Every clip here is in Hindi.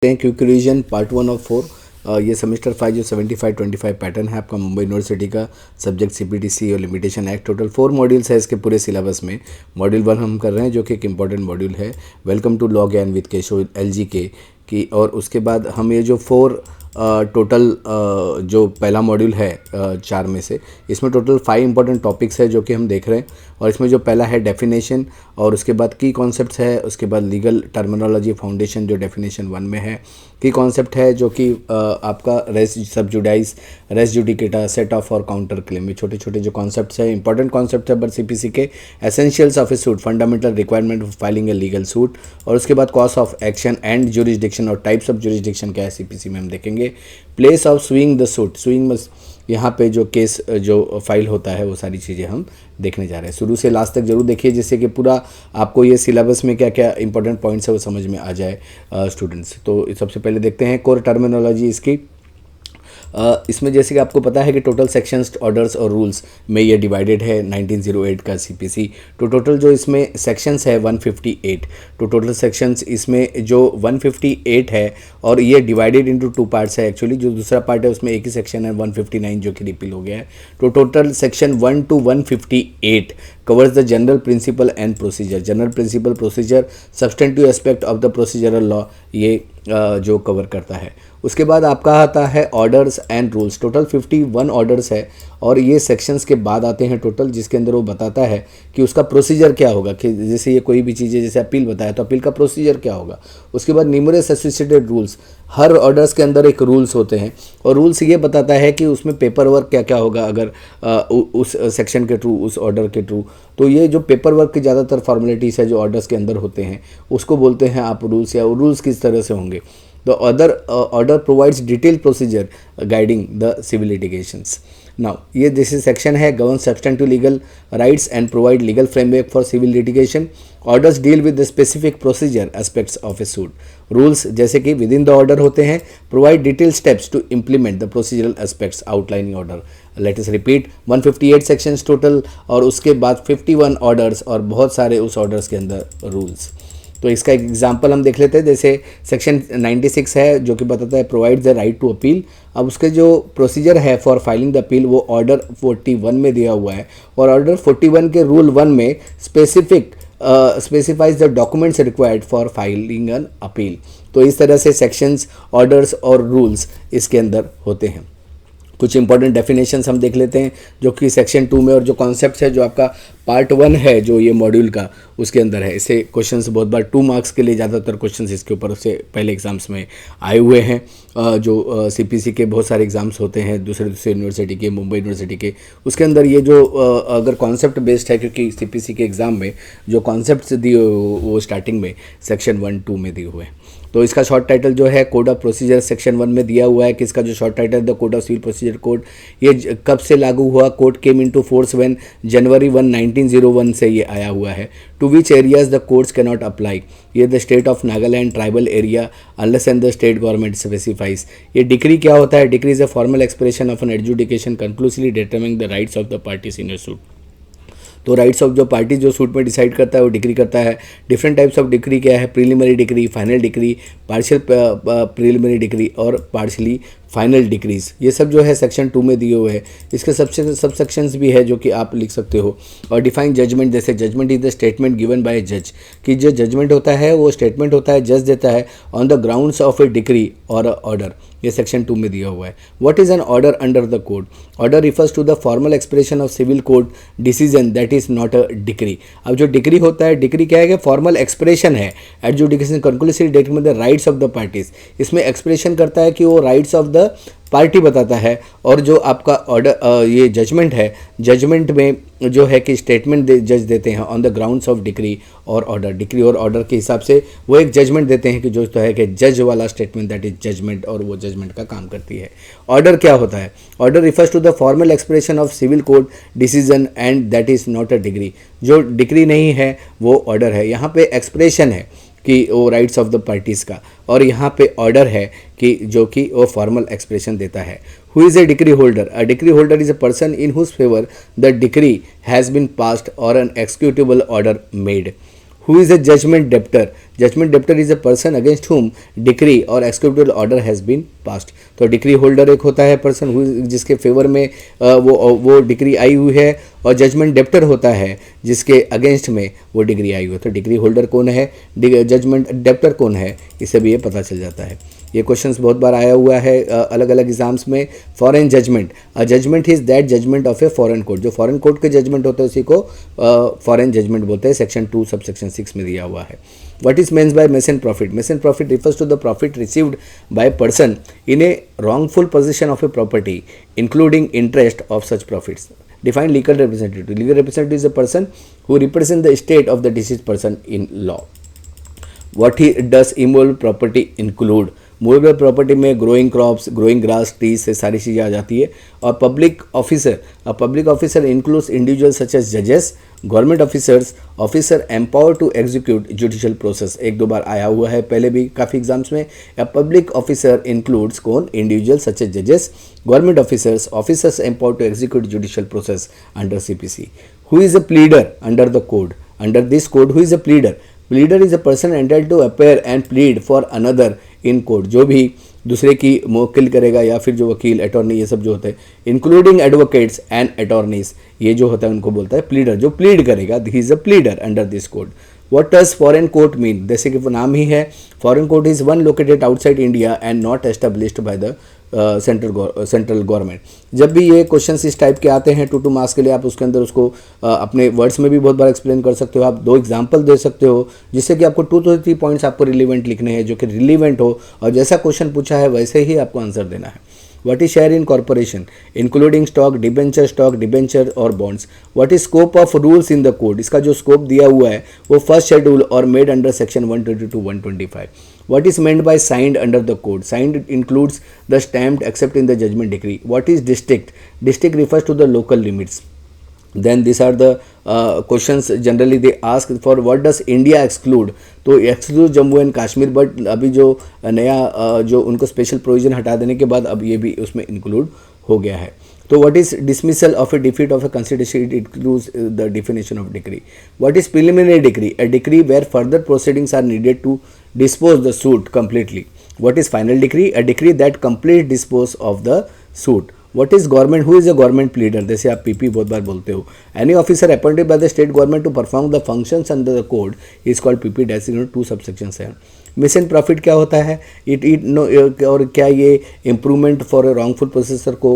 Quick revision part 1 of 4। ये सेमेस्टर 5 जो 75-25 पैटर्न है आपका मुंबई यूनिवर्सिटी का, सब्जेक्ट सीपीटीसी और लिमिटेशन एक्ट। टोटल 4 मॉड्यूल्स है इसके पूरे सिलेबस में। मॉड्यूल 1 हम कर रहे हैं जो कि एक इंपॉर्टेंट मॉड्यूल है, welcome to log in with Keshav LGK की। और उसके बाद हम ये जो 4 टोटल जो पहला मॉड्यूल है 4 में से, इसमें टोटल 5 इंपॉर्टेंट टॉपिक्स है जो कि हम देख रहे हैं। और इसमें जो पहला है डेफिनेशन, और उसके बाद की कॉन्सेप्ट्स है, उसके बाद लीगल टर्मिनोलॉजी फाउंडेशन जो डेफिनेशन 1 में है। की कॉन्सेप्ट है जो कि आपका race sub जुडाइस, res judicata, set of और काउंटर क्लेम। ये छोटे छोटे जो कॉन्सेप्ट्स है, इंपॉर्टेंट कॉन्सेप्ट है बट CPC के। Essentials of A suit, fundamental requirement of filing a legal suit. और उसके बाद cause of action and jurisdiction और टाइप्स ऑफ जुरिस्डिक्शन क्या है CPC में हम देखेंगे। Place of suing the suit, sewing यहाँ पे जो केस जो फाइल होता है वो सारी चीज़ें हम देखने जा रहे हैं। शुरू से लास्ट तक जरूर देखिए जिससे कि पूरा आपको ये सिलेबस में क्या क्या इंपॉर्टेंट पॉइंट्स है वो समझ में आ जाए स्टूडेंट्स। तो सबसे पहले देखते हैं कोर टर्मिनोलॉजी इसकी। इसमें जैसे कि आपको पता है कि टोटल सेक्शंस, ऑर्डर्स और रूल्स में ये डिवाइडेड है 1908 का CPC। तो टोटल जो इसमें सेक्शंस है 158। तो टोटल सेक्शंस इसमें जो 158 है, और ये डिवाइडेड इनटू 2 पार्ट्स है एक्चुअली। जो दूसरा पार्ट है उसमें एक ही सेक्शन है 159 जो कि रिपील हो गया है। तो total section 1 to 158 covers the general principle and procedure। General principle, procedure, substantive aspect of the procedural law ये जो कवर करता है। उसके बाद आपका आता है orders and rules. Total 51 orders है, और ये सेक्शंस के बाद आते हैं टोटल, जिसके अंदर वो बताता है कि उसका प्रोसीजर क्या होगा। कि जैसे ये कोई भी चीज़ है, जैसे अपील बताया तो अपील का प्रोसीजर क्या होगा। उसके बाद न्यूमरस एसोसिएटेड रूल्स, हर ऑर्डर्स के अंदर एक रूल्स होते हैं, और रूल्स ये बताता है कि उसमें पेपर वर्क क्या क्या होगा अगर उस सेक्शन के थ्रू, उस ऑर्डर के थ्रू। तो ये जो पेपर वर्क की ज़्यादातर फॉर्मेलिटीज़ है जो ऑर्डर्स के अंदर होते हैं, उसको बोलते हैं आप रूल्स, या रूल्स किस तरह से होंगे। The other order provides detailed procedure guiding the civil litigations. Now, ये दिस सेक्शन है govern substantive legal rights and provide legal framework for civil litigation. Orders deal with the specific procedure aspects of a suit. Rules जैसे कि within the order होते हैं, provide detailed steps to implement the procedural aspects outlining order. Let us repeat, 158 sections total, और उसके बाद 51 orders और बहुत सारे उस orders के अंदर rules। तो इसका एक एग्जाम्पल हम देख लेते हैं। जैसे सेक्शन 96 है जो कि बताता है provide the right to appeal. अब उसके जो प्रोसीजर है फॉर फाइलिंग द अपील वो ऑर्डर 41 में दिया हुआ है, और ऑर्डर 41 के रूल 1 में specifies the documents required for filing an appeal. तो इस तरह से सेक्शंस, ऑर्डर्स और रूल्स इसके अंदर होते हैं। कुछ इंपॉर्टेंट डेफिनेशंस हम देख लेते हैं जो कि सेक्शन 2 में, और जो कॉन्सेप्ट्स है जो आपका पार्ट 1 है जो ये मॉड्यूल का, उसके अंदर है। इसे क्वेश्चंस बहुत बार 2 मार्क्स के लिए ज़्यादातर क्वेश्चंस इसके ऊपर से पहले एग्जाम्स में आए हुए हैं। जो CPC के बहुत सारे एग्जाम्स होते हैं दूसरे यूनिवर्सिटी के, मुंबई यूनिवर्सिटी के, उसके अंदर ये जो अगर कॉन्सेप्ट बेस्ड है, क्योंकि CPC के एग्ज़ाम में जो कॉन्सेप्ट दिए वो स्टार्टिंग में सेक्शन 1-2 में दिए हुए हैं। तो इसका शॉर्ट टाइटल जो है कोड ऑफ प्रोसीजर सेक्शन 1 में दिया हुआ है कि इसका जो short title the code of civil procedure code, ये कब से लागू हुआ। Code came into force when January 1, 1901 से ये आया हुआ है। To which areas the codes can not apply, ये the state of Nagaland tribal area unless and the state government specifies. ये डिक्री क्या होता है, decree is a formal expression of an adjudication conclusively determining the rights of the parties in a suit. तो राइट्स ऑफ जो पार्टी जो सूट में डिसाइड करता है वो डिक्री करता है। डिफरेंट टाइप्स ऑफ डिक्री क्या है, preliminary decree, final decree, partial preliminary decree और पार्शली फाइनल डिक्रीज। ये सब जो है सेक्शन 2 में दिए हुए हैं। इसके सब सेक्शंस भी है जो कि आप लिख सकते हो। और डिफाइन जजमेंट, जैसे judgment is the statement given by जज, कि जो जजमेंट होता है वो स्टेटमेंट होता है, जज देता है on the grounds of a decree और ऑर्डर। ये सेक्शन 2 में दिया हुआ है। What is an order under the code? Order refers to the formal expression of civil code decision that is not a decree. अब जो डिक्री होता है, डिक्री क्या है कि फॉर्मल एक्सप्रेशन है, adjudication conclusive determine the rights of the parties. इसमें एक्सप्रेशन करता है कि वो राइट्स ऑफ द पार्टी बताता है। और जो आपका ऑर्डर ये जजमेंट है, जजमेंट में जो है कि स्टेटमेंट जज देते हैं on the grounds of decree और ऑर्डर। डिक्री और ऑर्डर के हिसाब से वो एक जजमेंट देते हैं कि जो तो है कि जज वाला स्टेटमेंट दैट इज जजमेंट, और वो जजमेंट का काम करती है। ऑर्डर क्या होता है? Order refers to the formal expression of civil code decision and that is not a degree. जो डिग्री नहीं है वो ऑर्डर है। यहाँ पे एक्सप्रेशन है कि वो राइट्स ऑफ द पार्टीज़ का, और यहाँ पे ऑर्डर है कि जो कि वो फॉर्मल एक्सप्रेशन देता है। Who is a decree holder? A decree holder is a person in whose favour the decree has been passed और an executable order made. Who is a judgment debtor? Judgment debtor is a person against whom decree और executive order has been passed. तो डिक्री होल्डर एक होता है पर्सन जिसके फेवर में वो डिक्री आई हुई है, और जजमेंट डेप्टर होता है जिसके अगेंस्ट में वो डिग्री आई हुई है। तो डिग्री होल्डर कौन है, जजमेंट डेप्टर कौन है, इससे भी ये पता चल जाता है। ये क्वेश्चंस बहुत बार आया हुआ है अलग अलग एग्जाम्स में। Foreign judgment, a judgment is that judgment of a foreign court, जो फॉरेन कोर्ट के जजमेंट होते हैं उसी को फॉरेन जजमेंट बोलते हैं। सेक्शन 2 सब सेक्शन 6 में दिया हुआ है। What is meant by meant profit? Meant profit refers to the profit received by a person in a wrongful possession of a property, including interest of such profits. Define legal representative. Legal representative is a person who represents the estate of the deceased person in law. What does immovable property include? Movable property में growing crops, growing grass, trees से सारी चीज़ें आ जाती है। और public officer, a public officer includes individual such as जजेस, government officers, officer empower to execute judicial process. एक दो बार आया हुआ है पहले भी काफ़ी एग्जाम्स में। अ पब्लिक ऑफिसर इंक्लूड्स कौन, इंडिविजुअल सच एज जजेस, government officers, officers empower to execute judicial process under CPC। Who is a pleader under the code? Under this code who is a pleader? Pleader is a person entitled to appear and plead for another in court. जो भी दूसरे की मौकिल करेगा या फिर जो वकील, अटॉर्नी, ये सब जो होते हैं, इंक्लूडिंग एडवोकेट्स एंड अटॉर्नीज, ये जो होता है उनको बोलता है प्लीडर। जो प्लीड करेगा he is a pleader under this code. What does foreign court mean? जैसे कि नाम ही है, foreign court is one located outside India and not established by the central government. जब भी ये क्वेश्चंस इस टाइप के आते हैं 2 मार्क्स के लिए, आप उसके अंदर उसको अपने वर्ड्स में भी बहुत बार एक्सप्लेन कर सकते हो। आप 2 एग्जांपल दे सकते हो जिससे कि आपको 2 to 3 पॉइंट्स आपको रिलेवेंट लिखने हैं, जो कि रिलेवेंट हो, और जैसा क्वेश्चन पूछा है वैसे ही आपको आंसर देना है। What is share in corporation? Including stock, debenture और bonds. What is scope of rules in the code? इसका जो scope दिया हुआ है वो फर्स्ट शेड्यूल और made under section 122 125. What is meant by signed under the code? Signed includes the stamped except in the judgment decree. What is district? District refers to the local limits. Then these are the questions generally they ask for. What does India exclude? तो exclude Jammu and Kashmir, but अभी जो नया जो उनको स्पेशल प्रोविजन हटा देने के बाद अब ये भी उसमें इंक्लूड हो गया है। तो what is dismissal of a defeat of a consideration? It includes the definition of decree. What is preliminary decree? A decree where further proceedings are needed to dispose the suit completely. What is final decree? A decree that complete dispose of the suit. What is government? Who is a government pleader? जैसे आप PP बहुत बार बोलते हो। Any officer appointed by the state government to perform the functions under the code is called PP designated 2 subsection 7. Miss and profit क्या होता है? और क्या ये improvement for a wrongful processor को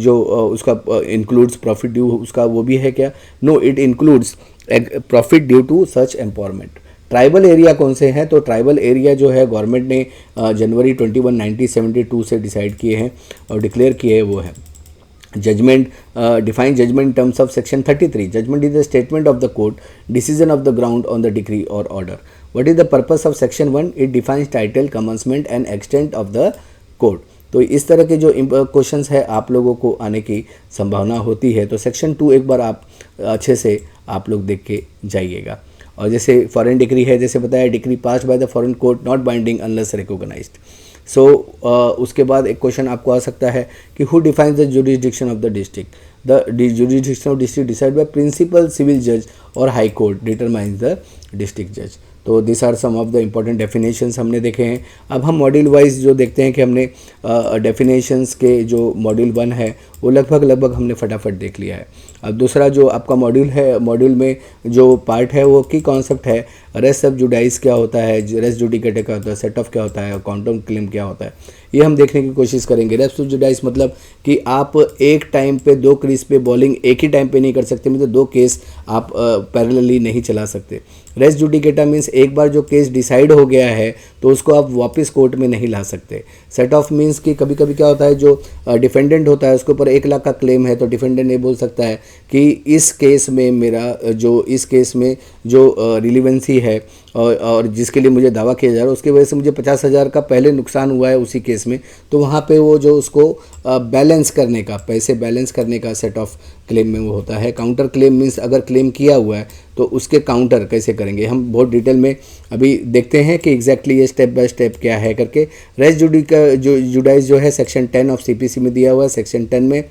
जो उसका इंक्लूड्स प्रॉफिट ड्यू उसका वो भी है क्या? No, it includes profit due to such empowerment. Tribal area कौन से हैं? तो ट्राइबल एरिया जो है गवर्नमेंट ने जनवरी 21 1972 से डिसाइड किए हैं और डिक्लेयर किए हैं, वो है judgment. Define judgment terms of section 33। Judgment is the statement of the court decision of the ground on the decree और order. What is the purpose of section 1? It defines title, commencement and extent of the court. तो इस तरह के जो क्वेश्चंस है आप लोगों को आने की संभावना होती है। तो सेक्शन 2 एक बार आप अच्छे से आप लोग देख के जाइएगा। और जैसे फॉरेन डिक्री है, जैसे बताया, decree passed by the foreign court not binding unless recognised. So उसके बाद एक क्वेश्चन आपको आ सकता है कि who defines the jurisdiction of the district? The jurisdiction of district decide by principal civil जज और high court determines the district जज। तो this are some of the important definitions हमने देखे हैं। अब हम मॉड्यूल वाइज जो देखते हैं कि हमने डेफिनेशंस के जो मॉड्यूल 1 है वो लगभग हमने फटाफट देख लिया है। अब दूसरा जो आपका मॉड्यूल है, मॉड्यूल में जो पार्ट है वो की कॉन्सेप्ट है रेस सब जुडाइस क्या होता है, रेस जुडिकेट क्या होता है, सेट ऑफ क्या होता है, क्वांटम क्लेम क्या होता है, ये हम देखने की कोशिश करेंगे। रेस सब जुडाइस मतलब कि आप एक टाइम पे 2 क्रीज पे बॉलिंग एक ही टाइम पे नहीं कर सकते, मतलब 2 केस आप पैरेलली नहीं चला सकते। रेस जुडिकेटा मीन्स एक बार जो केस डिसाइड हो गया है तो उसको आप वापस कोर्ट में नहीं ला सकते। सेट ऑफ मीन्स कि कभी कभी क्या होता है, जो डिफेंडेंट होता है उसके ऊपर 1 लाख का क्लेम है तो डिफेंडेंट ये बोल सकता है कि इस केस में जो रिलीवेंसी है और जिसके लिए मुझे दावा किया जा रहा है उसकी वजह से मुझे 50,000 का पहले नुकसान हुआ है उसी केस में, तो वहाँ पे वो जो उसको बैलेंस करने का, पैसे बैलेंस करने का सेट ऑफ क्लेम में वो होता है। काउंटर क्लेम मीन्स अगर क्लेम किया हुआ है तो उसके काउंटर कैसे करेंगे, हम बहुत डिटेल में अभी देखते हैं कि एग्जैक्टली ये स्टेप बाय स्टेप क्या है करके। रेस जुडाइस जो है सेक्शन 10 ऑफ CPC में दिया हुआ है। सेक्शन 10 में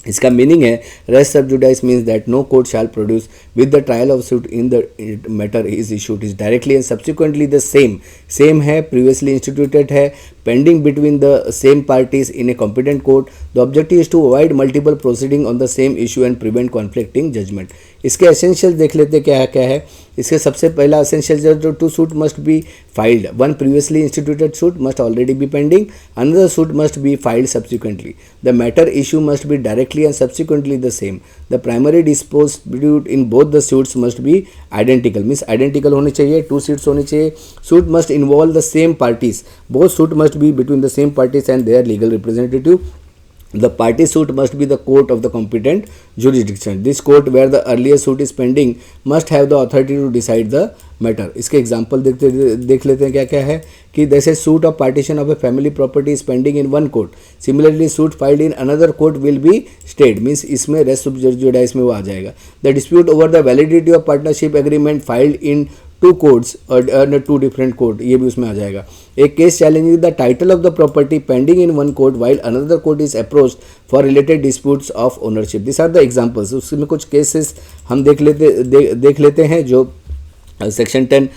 इसका मीनिंग है res sub judice means that no court shall produce with the trial of suit in the matter is issued is directly and subsequently the same है, प्रीवियसली इंस्टीट्यूटेड है, pending between the same parties in a competent court. The objective is to avoid multiple proceeding on the same issue and prevent conflicting judgment. इसके एसेंशियल देख लेते क्या है. इसके सबसे पहला एसेंशियल जो two suit must B filed. One previously instituted suit must already be pending. Another suit must be filed subsequently. The matter issue must be directly and subsequently the same. The primary dispute in both the suits must be identical. Means identical होने चाहिए, two suits होने चाहिए. Suit must involve the same parties. Both suit must be between the same parties and their legal representative. The party suit must be the court of the competent jurisdiction. This court where the earlier suit is pending must have the authority to decide the matter. इसके एग्जाम्पल देख लेते हैं क्या क्या है कि जैसे suit of partition of a family property is pending in one court, similarly suit filed in another court will be stayed. Means इसमें रेस्ट जुडाइस में वो आ जाएगा. The dispute over the validity of partnership agreement filed in two courts और टू डिफरेंट कोर्ट, ये भी उसमें आ जाएगा. एक case challenging the title of the property pending in one court while another court is approached for related disputes of ownership. This are the examples. उसमें कुछ केसेस हम देख लेते हैं जो सेक्शन 10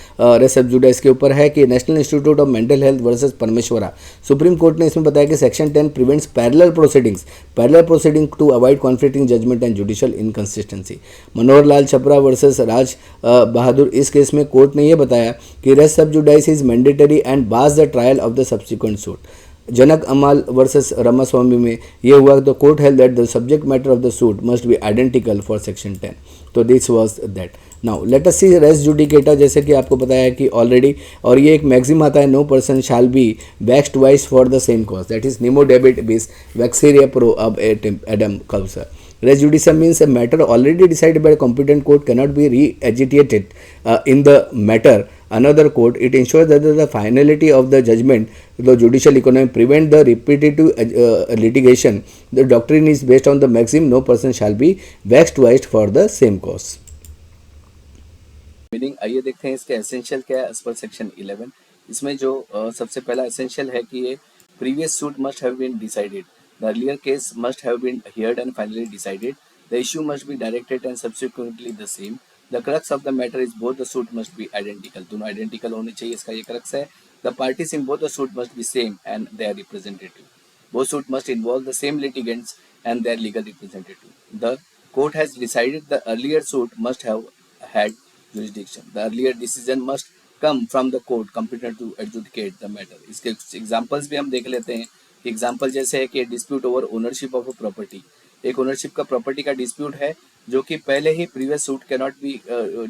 रेस सब जुडाइस के ऊपर है कि national institute of mental health versus Parameshwara. Supreme court ने इसमें बताया कि section 10 prevents parallel proceeding to avoid conflicting judgment and judicial inconsistency. Manohar Lal Chhapra versus Raj Bahadur. इस केस में कोर्ट ने यह बताया कि res sub judice is mandatory and bars the trial of the subsequent suit. Janak Amal versus Ramaswamy में ये हुआ the court held that the subject matter of the suit must be identical for section 10. तो this was that. Now let us see res judicata. जैसे कि आपको बताया है कि ऑलरेडी, और ये एक मैक्सिम आता है, no person shall be vexed twice for the same cause, that is निमो डेबिट बिस वैक्सीरिया प्रो अब एडम कल्सर. Res judicata means a matter already decided by a competent court cannot be re-agitated in the matter another court. It ensures that the finality of the judgment, the judicial economy, prevent the repetitive litigation. The doctrine is based on the maxim no person shall be vexed twice for the same cause. Meaning आइए देखते हैं इसके एसेंशियल क्या है एज पर सेक्शन 11. इसमें जो सबसे पहला एसेंशियल है कि ये previous suit must have been decided. The earlier case must have been heard and finally decided. The issue must be directed and subsequently the same. The crux of the matter is both the suit must be identical. दोनों identical होने चाहिए, इसका ये crux है. The parties in both the suit must be same and their representative. Both suit must involve the same litigants and their legal representative. The court has decided the earlier suit must have had jurisdiction. The earlier decision must come from the court competent to adjudicate the matter. इसके examples भी हम देख लेते हैं. एग्जाम्पल जैसे है कि dispute over ownership of a property. एक ओनरशिप का प्रॉपर्टी का डिस्प्यूट है जो कि पहले ही previous suit cannot be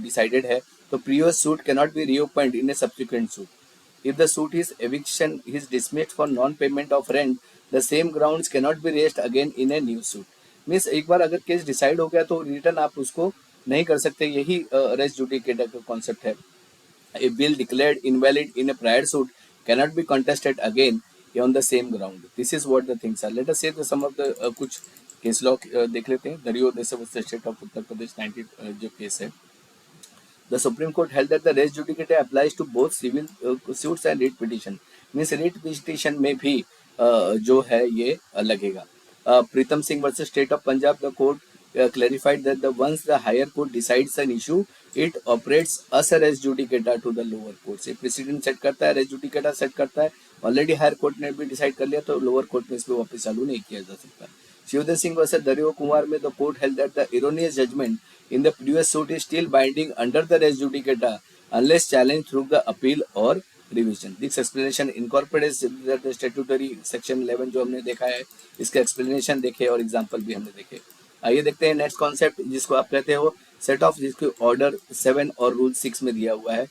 decided है, तो previous suit cannot be reopened in a subsequent suit. If the suit is eviction is dismissed for non payment of rent, the same grounds cannot be raised again in a new suit. Means एक बार अगर केस डिसाइड हो गया तो रिटर्न आप उसको नहीं कर सकते. यही रेस जुडिकेटा का कॉन्सेप्ट है. A bill declared invalid in a prior suit cannot be contested again on the same ground. This is what the things are. Let us say the some of the कुछ केस लॉ देख लेते हैं. दरियो स्टेट ऑफ उत्तर प्रदेश 90 जो केस है. The Supreme Court held that the res judicata applies to both civil suits and writ petition. Means writ petition में भी जो है ये लगेगा. Pritam Singh versus state of Punjab. The court clarified that the once the higher court decides an issue, it operates as a res judicata to the lower court. से precedent सेट करता है, res judicata सेट करता है. ऑलरेडी हायर कोर्ट ने भी डिसाइड कर लिया तो लोअर कोर्ट में इसको वापस चालू नहीं किया जा सकता. शिवधर सिंह वर्सेस दरियो कुमार में the court held that the erroneous judgment in the previous suit is still binding under the res judicata unless challenged through the appeal or revision. This explanation incorporates the statutory section 11 जो हमने देखा है, इसका एक्सप्लेनेशन देखे और एग्जाम्पल भी हमने देखे. आइए देखते हैं नेक्स्ट कॉन्सेप्ट जिसको आप कहते हो सेट ऑफ, जिसको ऑर्डर 7 और रूल 6 में दिया हुआ है.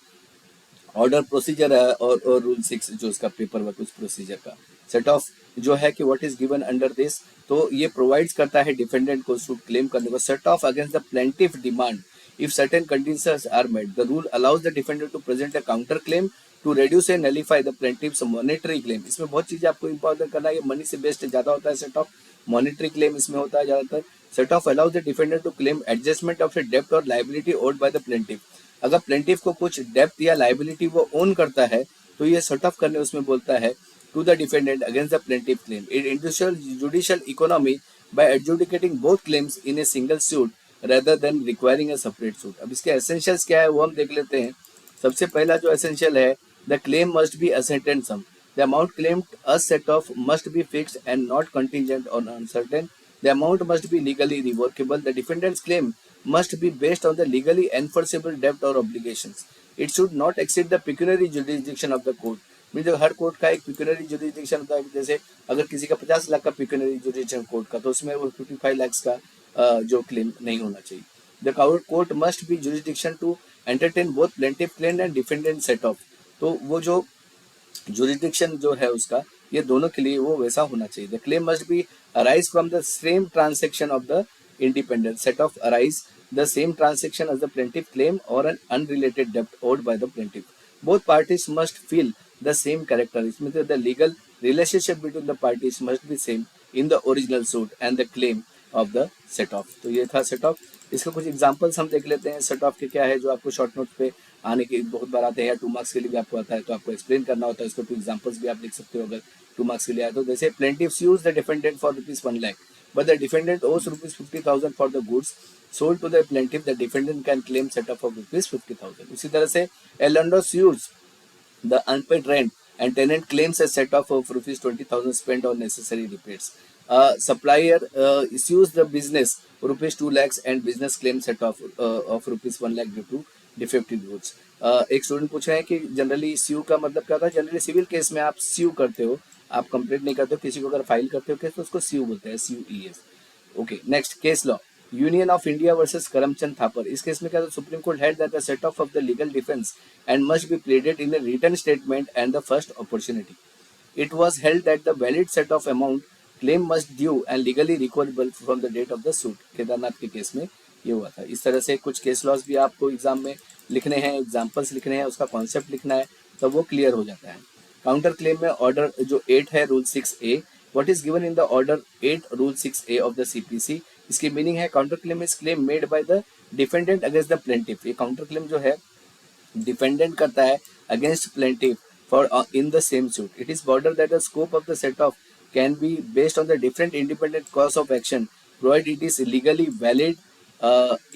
ऑर्डर प्रोसीजर है और रूल 6 जो उसका पेपर वर्क उस प्रोसीजर का. सेट ऑफ जो है कि what is given under this, तो ये प्रोवाइड्स करता है डिफेंडेंट को सूट क्लेम करने को. Set off against the plaintiff demand if certain conditions are met. The rule allows the defendant to present a counter claim to reduce and nullify the plaintiff's monetary claim. इसमें बहुत चीजें आपको इंपॉर्टेंट करना है. ये मनी से बेस्ड ज्यादा होता है. सेट ऑफ मॉनेटरी क्लेम इसमें होता है ज्यादातर. Set off allows the defendant to claim adjustment of a डेप्ट और liability owed by the plaintiff. अगर प्लेंटिव को कुछ डेप्थ या लायबिलिटी वो ओन करता है तो ये सेट ऑफ करने उसमें बोलता है to the defendant against the plaintiff claim. In judicial economy by adjudicating both claims in a single suit rather than requiring a separate suit. अब इसके essentials क्या है वो हम देख लेते हैं. सबसे पहला जो essential है, the claim must be ascertained sum. The amount claimed a set of must be fixed and not contingent or uncertain. The amount must be legally revocable. The defendant's claim must be based on the legally enforceable debt or obligations. It should not exceed the pecuniary jurisdiction of the court. Mean जो हर कोर्ट का एक पिक्यूनरी जुरिडिक्शन होता है. जैसे अगर किसी का 50 लाख का पिक्यूनरी जुरिडिक्शन कोर्ट का, तो उसमें वो 55 लाख का जो क्लेम नहीं होना चाहिए. The court must be jurisdiction to entertain both plaintiff claim and defendant set off. तो वो जो जुरिडिक्शन जो है उसका, ये दोनों के लिए वो वैसा होना चाहिए. The claim must be arise from the same transaction of the independent set of arise the same transaction as the plaintiff claim or an unrelated debt owed by the plaintiff. Both parties must feel the same character. इसमें the legal relationship between the parties must be same in the original suit and the claim of the set off. तो ये था set off. इसका कुछ एग्जांपल्स हम देख लेते हैं. सेट ऑफ के क्या है जो आपको शॉर्ट नोट पे आने के बहुत बार आते हैं, या 2 मार्क्स के लिए भी आपको आता है, तो आपको एक्सप्लेन करना होता है. इसको 2 एग्जांपल्स भी आप लिख सकते हो अगर 2 मार्क्स के लिए आए तो. जैसे plaintiff sues the defendant for ₹1 lakh, but the defendant owes ₹50,000 for the goods sold to the plaintiff. The defendant can claim set off of ₹50,000. उसी तरह से a landlord sues the unpaid rent and tenant claims a set off of ₹20,000 spent on necessary repairs. Supplier sues the business ₹2 lakhs and business claims set off of ₹1 lakh due to defective goods. एक स्टूडेंट पूछ रहे हैं कि जनरली स्यू का मतलब क्या होता है. जनरली सिविल केस में आप स्यू करते हो, आप कंप्लेंट नहीं करते हो. किसी को अगर फाइल करते हो केस तो उसको स्यू बोलते हैं, SUES. Okay, next case law. Union of India versus Karamchand Thapar. इस केस में क्या था, Supreme Court held that the set off the legal defence and must be pleaded in the written statement and the first opportunity. It was held that the valid set of amount claim must due and legally recoverable from the date of the suit. Kedarnath के केस में ये हुआ था. इस तरह से कुछ केस लॉज भी आपको एग्जाम में लिखने हैं, एग्जाम्पल्स लिखने हैं, उसका कॉन्सेप्ट लिखना है, तब तो वो क्लियर हो जाता है. काउंटर क्लेम में ऑर्डर जो 8 है, rule 6A. What is given in the order 8 rule 6A of the CPC. इसकी मीनिंग है counter claim is claim made by the defendant against the plaintiff. ये काउंटर क्लेम जो है डिफेंडेंट करता है against plaintiff for in the same suit. It is bordered that the scope of the set-off can be based on the different independent cause of action, provided it is legally valid,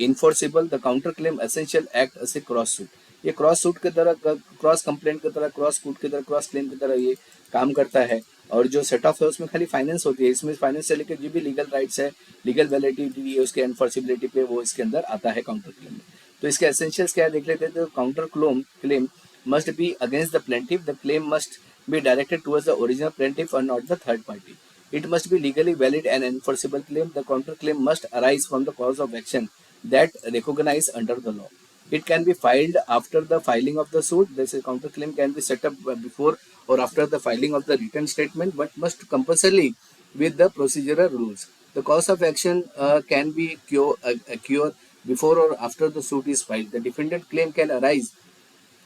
enforceable. The counterclaim essential act as a cross suit. ये क्रॉस सूट की तरह, क्रॉस कंप्लेंट की तरह, क्रॉस सूट की तरह, क्रॉस क्लेम की तरह ये काम करता है. और जो सेट ऑफ है उसमें खाली फाइनेंस होती है. इसमें फाइनेंस से लेकर जो भी लीगल राइट्स है, लीगल वैलिडिटी है, उसके एनफोर्सिबिलिटी पे वो इसके अंदर आता है काउंटर क्लेम में. तो इसके एसेंशियल्स क्या देख लेते हैं. तो counter claim must be against the plaintiff. The claim must be directed towards the original plaintiff and not the third party. It must be legally valid and enforceable claim. The counterclaim must arise from the cause of action that recognized under the law. It can be filed after the filing of the suit. This counterclaim can be set up before or after the filing of the written statement, but must compulsorily with the procedural rules. The cause of action can be cure before or after the suit is filed. The defendant claim can arise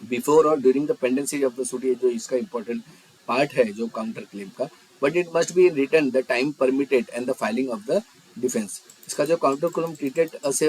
before और during the pendency of the suit. ये जो इसका इंपॉर्टेंट पार्ट है जो काउंटर क्लेम का. But it must be return the time permitted and the filing of the defence. इसका जो counter claim treated as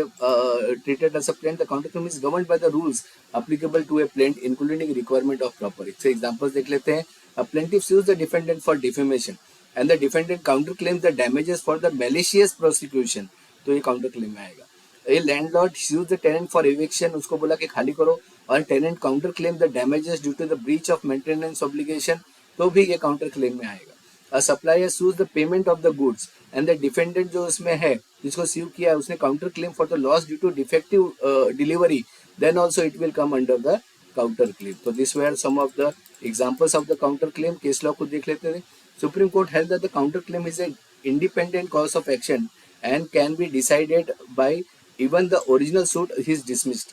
a plaint, the counter claim is governed by the rules applicable to a plaint including requirement of proper. इससे एग्जांपल्स देख लेते हैं. A plaintiff sues the defendant for defamation and the defendant counter claims the damages for the malicious prosecution. तो ये काउंटर क्लेम में आएगा. ए landlord sues the tenant for eviction. उसको बोला कि खाली करो, और tenant counter claim the damages due to the breach of maintenance obligation, तो भी ये काउंटर क्लेम में आएगा. A supplier sues the payment of the goods and the defendant जो इसमें है जिसको स्यू किया उसने counter claim for the loss due to defective delivery, then also it will come under the counter claim. तो this were some of the examples of the counter claim. Case law को देख लेते थे. Supreme Court held that the counter claim is a independent cause of action and can be decided by even the original suit is dismissed.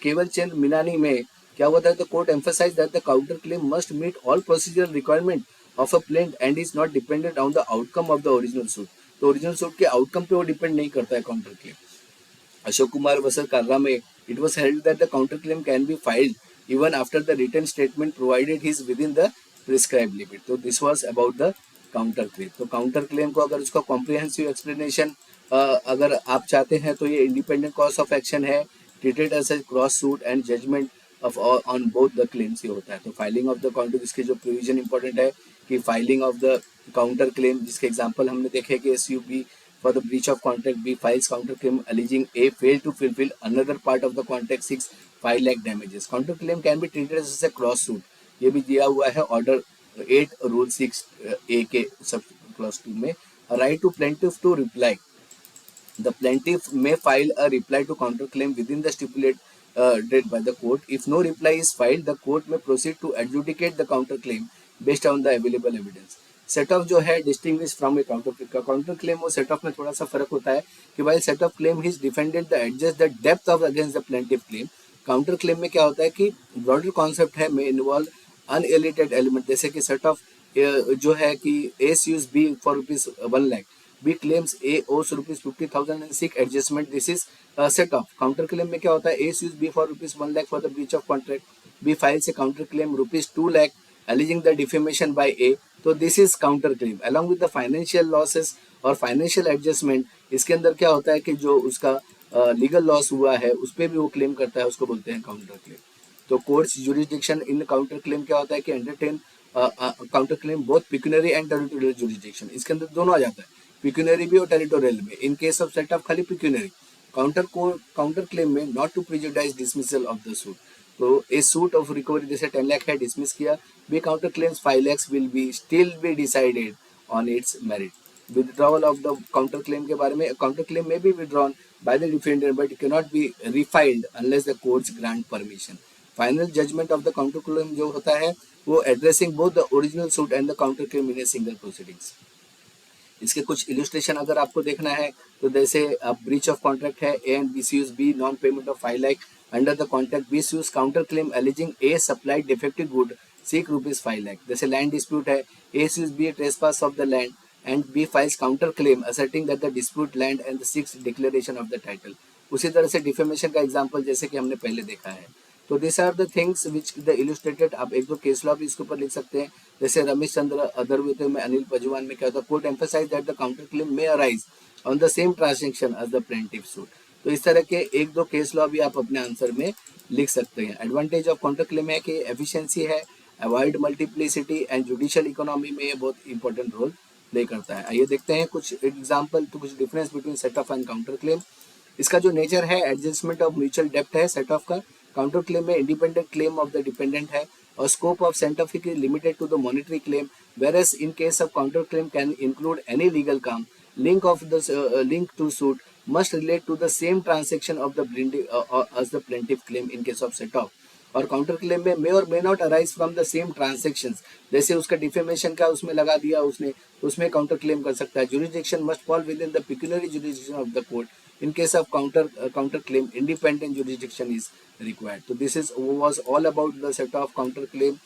Kewal Chand Meenani में क्या हुआ था, the court emphasize that the counter claim must meet all procedural requirement of a plaint and is not dependent on the outcome of the original suit. तो ओरिजिनल सूट के आउटकम पे वो डिपेंड नहीं करता है counter claim. Ashok Kumar versus Karra में it was held that the counter claim can be filed even after the written statement provided is within the prescribed limit. तो this was about the counter claim. तो काउंटर क्लेम को अगर उसका कॉम्प्रिहेंसिव एक्सप्लेनेशन अगर आप चाहते हैं तो ये इंडिपेंडेंट कॉज ऑफ एक्शन है, treated as a cross suit and judgment of on both the claims ये होता है. तो फाइलिंग ऑफ द काउंटर, इसके जो प्रोविजन इंपॉर्टेंट है कि filing of the counter claim, जिसके एग्जांपल हमने देखे कि SUP for the breach of contract. B files counterclaim alleging A failed to fulfill another part of the contract. 6 5 lakh damages. Counterclaim can be treated as a cross suit. ये भी दिया हुआ है ऑर्डर 8 रूल 6 ए के सब क्लॉज 2 में. Right to plaintiff to reply. The plaintiff may file a reply to counterclaim within the stipulated by the court. If no reply is filed, the court may proceed to adjudicate the counterclaim based on the available evidence. Set of जो है distinguish from A counter claim और सेट ऑफ में थोड़ा सा फर्क होता है कि while set of claim his defended the adjust the depth of against the plaintiff claim. Counter claim में क्या होता है कि ब्रॉडर कॉन्सेप्ट है में इन्वॉल्व अनएलिटेड एलिमेंट. जैसे कि सेट ऑफ जो है कि A sues B for ₹1 lakh. B claims A owes ₹50,000 and seek adjustment. This is a set off. Counter claim में क्या होता है? A sues B for ₹1 lakh for the breach of contract. B files a counter claim ₹2 lakh alleging the defamation by A. तो this is counter claim. Along with the financial losses और financial adjustment, इसके अंदर क्या होता है कि जो उसका लीगल लॉस हुआ है उस पर भी वो क्लेम करता है, उसको बोलते हैं काउंटर क्लेम. तो courts jurisdiction in counter claim क्या होता है कि entertain counter claim both pecuniary and territorial jurisdiction. इसके अंदर दोनों आ जाता है, पिक्यूनरी भी और टेरिटोरियल में. In case of set off खाली पिक्यूनरी. काउंटर क्लेम में not to prejudice dismissal of the suit. तो ए सूट ऑफ रिकवरी जैसे 10 लाख है डिसमिस किया. B counter claims 5 lakhs will be still be decided on its merit. Withdrawal of the counter claim के बारे में, counter claim may be withdrawn by the defendant but can not be refiled unless the courts grant permission. Final judgment of the counter claim जो होता है वो addressing both the original suit and the counter claim in a single proceedings. इसके कुछ इलस्ट्रेशन अगर आपको देखना है तो जैसे ब्रीच ऑफ कॉन्ट्रैक्ट है A and B sues B non payment of 5 lakh under the contract. B sues counter claim alleging A supplied defective good seek ₹5 lakh. जैसे लैंड डिस्प्यूट है, A sues B trespass of the land and B files counter claim asserting that the dispute land and the seeks declaration of the title. उसी तरह से डिफेमेशन का एग्जाम्पल जैसे कि हमने पहले देखा है. तो this are the things which the illustrated. आप एक दो केस लॉ भी इसके ऊपर लिख सकते हैं. जैसे रमेश चंद्र अधर्वित में अनिल पजवान में क्या होता है, court emphasize that the counter claim may arise on the same transaction as the plaintiff suit. तो इस तरह के एक दो केस लॉ भी आप अपने आंसर में लिख सकते हैं. एडवांटेज ऑफ काउंटर क्लेम है कि एफिशिएंसी है, avoid multiplicity and judicial economy में ये बहुत इंपॉर्टेंट रोल प्ले करता है. आइए देखते हैं कुछ एग्जाम्पल तो कुछ difference between set of and counter claim. इसका जो नेचर है एडजस्टमेंट ऑफ म्यूचुअल डेप्ट है सेट ऑफ का. काउंटर क्लेम में independent claim of the dependent है और scope of set of is limited to the monetary claim, whereas in case of counter claim can include any legal claim. Link of the link to suit must relate to the same transaction of the as the plaintiff claim in case of set off. और काउंटर क्लेम में मे और may not arise from the same transactions. जैसे उसका डिफेमेशन का उसमें लगा दिया उसने तो उसमें काउंटर क्लेम कर सकता है. Jurisdiction must fall within the pecuniary jurisdiction of the court. In case of counter claim, independent jurisdiction is required. तो this is was all about the set of counter claim.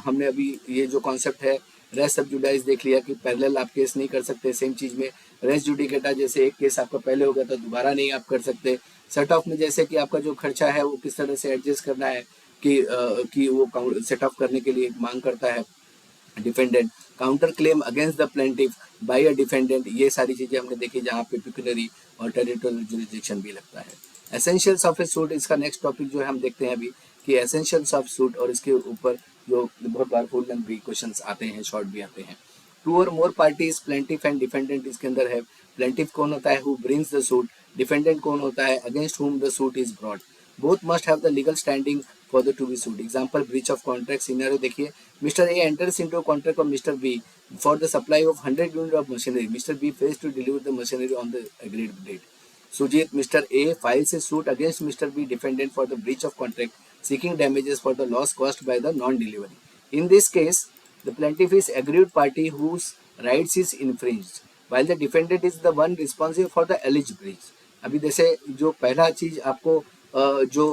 हमने अभी ये जो कॉन्सेप्ट है रेस सब जुडाइज देख लिया कि पैरेलल आप केस नहीं कर सकते सेम चीज़ में. रेस जुडिकेटा जैसे एक केस आपका पहले हो गया तो दोबारा नहीं आप कर सकते. सेट ऑफ में जैसे कि आपका जो खर्चा है वो किस तरह से एडजस्ट करना है कि वो सेट ऑफ करने के लिए मांग करता है defendant. Counter claim against the plaintiff by a defendant, ये सारी चीज़ें हमने देखी जहाँ पे पिक्यूनरी और टेरिटोरियल जुरिडिक्शन भी लगता है. एसेंशियल्स ऑफ ए सूट, इसका नेक्स्ट टॉपिक जो है हम देखते हैं अभी कि एसेंशियल्स ऑफ सूट और इसके ऊपर जो बहुत बार फुल लेंथ भी क्वेश्चंस आते हैं, शॉर्ट भी आते हैं. टू और more parties plaintiff and defendant इसके अंदर है. प्लेंटिफ कौन होता है, who brings the suit. Defendant कौन होता है, against whom the suit is brought. Both must have the legal standing for the to be suit. Example breach of contract scenario देखिए. Mister A enters into contract of mister B for the supply of 100 units of machinery. Mr. B fails to deliver the machinery on the agreed date. Sujit, Mr. A files a suit against Mr. B defendant for the breach of contract, seeking damages for the loss caused by the non-delivery. In this case, the plaintiff is aggrieved party whose rights is infringed, while the defendant is the one responsible for the alleged breach. अभी जैसे जो पहला चीज आपको जो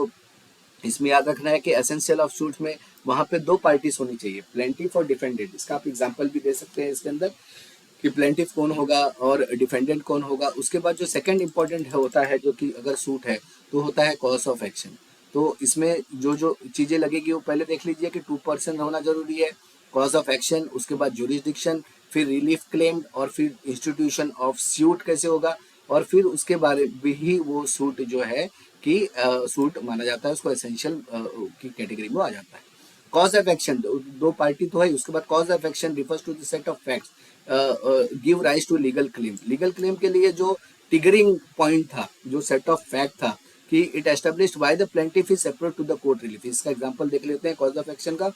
इसमें याद रखना है कि एसेंशियल ऑफ सूट में वहां पे दो पार्टीज होनी चाहिए, प्लेंटिफ और डिफेंडेंट. इसका आप एग्जांपल भी दे सकते हैं इसके अंदर कि प्लेंटिफ कौन होगा और डिफेंडेंट कौन होगा. उसके बाद जो सेकंड इंपॉर्टेंट होता है जो कि अगर सूट है तो होता है कॉज ऑफ एक्शन. तो इसमें जो जो चीज़ें लगेगी वो पहले देख लीजिए कि 2% होना जरूरी है, कॉज ऑफ एक्शन, उसके बाद जुरिस्डिक्शन, फिर रिलीफ क्लेम्ड और फिर इंस्टीट्यूशन ऑफ सूट कैसे होगा और फिर उसके बारे में ही वो सूट जो है कि सूट माना जाता है, उसको एसेंशियल की कैटेगरी में आ जाता है. कॉज ऑफ एक्शन, दो पार्टी तो है, उसके बाद cause of action refers to the set of facts give rise to legal claim. Legal claim के लिए जो ट्रिगरिंग पॉइंट था, जो सेट ऑफ फैक्ट था कि it established why the plaintiff is approach to the court relief. इसका एग्जांपल देख लेते हैं कॉज ऑफ एक्शन का।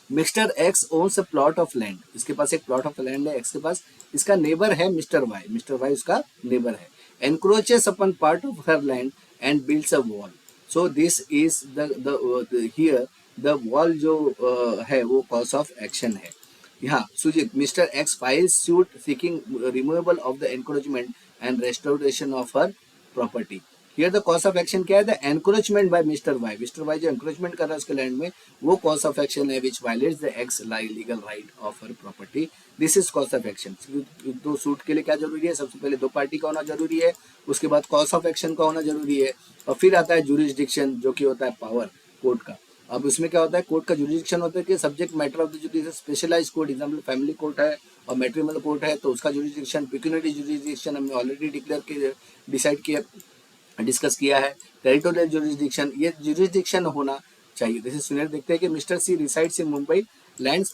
Mister X owns a plot of land, इसके पास एक प्लॉट ऑफ लैंड है एक्स के पास, इसका नेबर है मिस्टर वाई उसका नेबर है, encroaches upon part of her land and builds a wall. So this is the here the wall जो है वो कॉज ऑफ एक्शन है। यहाँ Sujit, mister X files suit seeking removal of the encroachment and restoration of her property. Here the cause of action क्या है, the encroachment by mister Y जो एनक्रोचमेंट कर रहा है उसके लैंड में, वो कॉज ऑफ एक्शन है which violates the X legal right of her property. This is cause of action. तो सूट के लिए क्या जरूरी है, सबसे पहले दो पार्टी का होना जरूरी है, उसके बाद कॉज ऑफ एक्शन का होना जरूरी है, और फिर आता है जुरिस्डिक्शन जो कि होता है पावर कोर्ट का। अब उसमें क्या होता है, कोर्ट का जुरिस्डिक्शन होता है कि subject matter of the judicial specialised court, example family court है और मैट्रिमोनियल कोर्ट है तो उसका जुरिस्डिक्शन, पिक्यूनियरी जुरिस्डिक्शन हमने ऑलरेडी डिसाइड किया, डिस्कस किया है। टेरिटोरियल जुरिस्डिक्शन, ये जुरिस्डिक्शन होना चाहिए। जैसे सुनील देखते हैं कि mister C resides in Mumbai, lends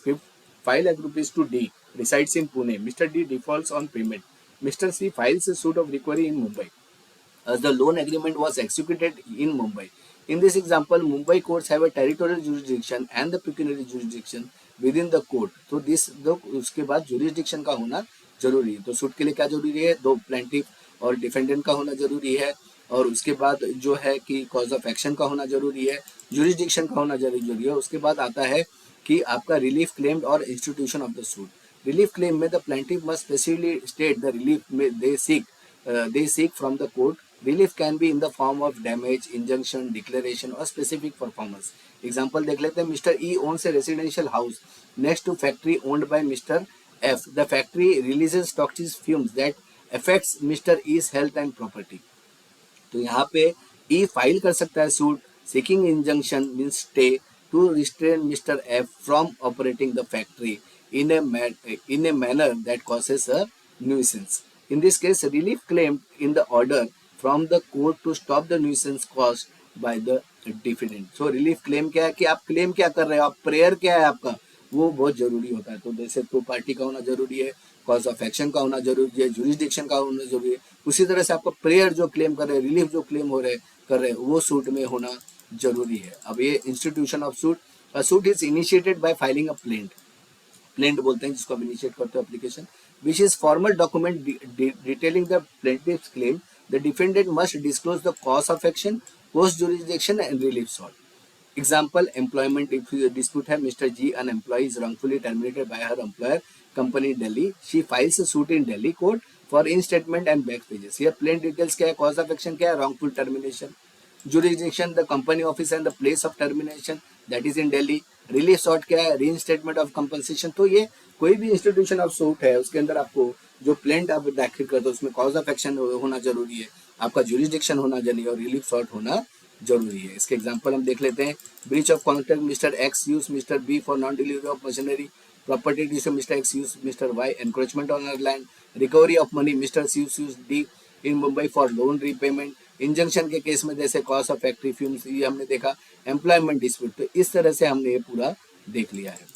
5 lakh rupees to D, resides in Pune, mister D defaults on payment, mister C files a suit of recovery in Mumbai as the loan agreement was executed in Mumbai. In this example, Mumbai courts have a territorial jurisdiction and the pecuniary jurisdiction within the court. तो दिस दो उसके बाद jurisdiction का होना जरूरी है। तो सूट के लिए क्या जरूरी है, दो प्लेंटिफ और डिफेंडेंट का होना जरूरी है, और उसके बाद जो है कि कॉज ऑफ एक्शन का होना जरूरी है, जुरिस्डिक्शन का होना जरूरी है। उसके बाद आता है कि आपका रिलीफ क्लेम्ड और institution of the suit. Relief claim में the plaintiff must specifically state the relief में they seek from the court. Relief can be in the form of damage, injunction, declaration or specific performance. Example देख लेते हैं, Mr. E owns a residential house next to factory owned by Mr. F. The factory releases toxic fumes that affects Mr. E's health and property. तो यहाँ पे ई फाइल कर सकता है suit seeking injunction means stay to restrain mister F from operating the factory in a manner that causes a nuisance. In this case, relief claimed in the order from the court to stop the nuisance caused by the defendant. So relief claim क्या है कि आप claim क्या कर रहे हो, आप prayer क्या है आपका, वो बहुत जरूरी होता है। तो जैसे तो पार्टी का होना जरूरी है, कॉज ऑफ एक्शन का होना जरूरी है, जुरिस्डिक्शन का होना जरूरी है, उसी तरह से आपका प्रेयर जो क्लेम कर रहे हैं, रिलीफ जो क्लेम कर रहे हैं वो सूट में होना जरूरी है। अब ये institution of suit, suit is initiated by filing a plaint बोलते हैं जिसको आप इनिशिएट करते हो application, which is formal document detailing the plaintiff's claim. The defendant must disclose the cause of action, post jurisdiction and relief solve. Example, employment dispute है, Mr. G, an employee is wrongfully terminated by her employer company Delhi. She files a suit in Delhi court for reinstatement and back wages. Here plain details क्या है, cause of action क्या है, wrongful termination, jurisdiction the company office and the place of termination that is in Delhi, relief sought क्या है, reinstatement of compensation। तो ये कोई भी institution of suit है उसके अंदर आपको जो प्लेंट आप दाखिल करते हो उसमें cause of action होना जरूरी है, आपका jurisdiction होना जरूरी है और relief sought होना जरूरी है। इसके एग्जांपल हम देख लेते हैं, breach of contract, mister X sues mister B for non delivery of machinery, property dues mister X sues mister Y, encroachment on land, recovery of money mister C sues D in Mumbai for loan repayment, injunction के केस में जैसे कॉस्ट ऑफ फैक्ट्री फ्यूम्स ये हमने देखा, एम्प्लॉयमेंट डिस्प्यूट। तो इस तरह से हमने ये पूरा देख लिया है।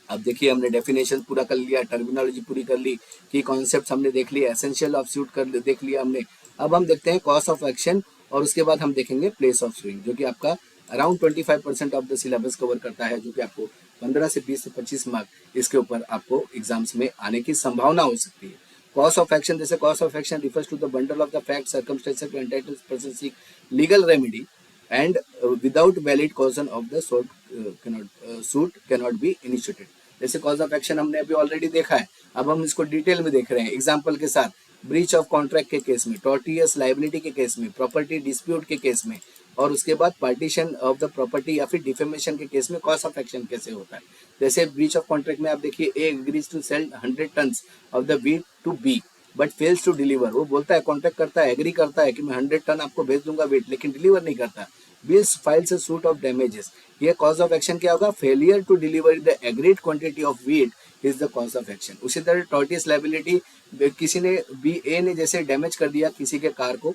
अब देखिए हमने डेफिनेशन पूरा कर लिया, टर्मिनोलॉजी पूरी कर ली, की कॉन्सेप्ट हमने देख लिया, एसेंशियल ऑफ सूट कर देख लिया हमने। अब हम देखते हैं कॉस्ट ऑफ एक्शन और उसके बाद हम देखेंगे प्लेस ऑफ सुइंग, जो कि आपका around 25% of the syllabus cover करता है, जो कि आपको 15 से 20 से 25 मार्क इसके ऊपर आपको एग्जाम्स में आने की संभावना हो सकती है। कॉस्ट ऑफ एक्शन, जैसे cause of action refers to the bundle of the fact circumstances to entitle person seek legal remedy and without valid cause of the suit cannot be initiated. जैसे कॉज ऑफ एक्शन हमने अभी ऑलरेडी देखा है, अब हम इसको डिटेल में देख रहे हैं एग्जाम्पल के साथ। ब्रीच ऑफ कॉन्ट्रैक्ट के केस में, टॉर्टियस लाइबिलिटी के केस में, प्रॉपर्टी डिस्प्यूट के केस में, और उसके बाद पार्टीशन ऑफ द प्रॉपर्टी या फिर डिफेमेशन के केस में कॉस्ट ऑफ एक्शन कैसे होता है। जैसे ब्रीच ऑफ कॉन्ट्रैक्ट में आप देखिए, A agrees to sell 100 tons of the wheat to be but fails to deliver. वो बोलता है, कॉन्ट्रैक्ट करता है, एग्री करता है कि मैं 100 टन आपको भेज दूंगा व्हीट, लेकिन डिलीवर नहीं करता। Bills files a suit of damages. ये कॉज ऑफ एक्शन क्या होगा, failure to deliver the agreed quantity of wheat is the cause of action. उसी तरह टॉर्टियस लाइबिलिटी, किसी ने बी ए ने जैसे डैमेज कर दिया किसी के कार को,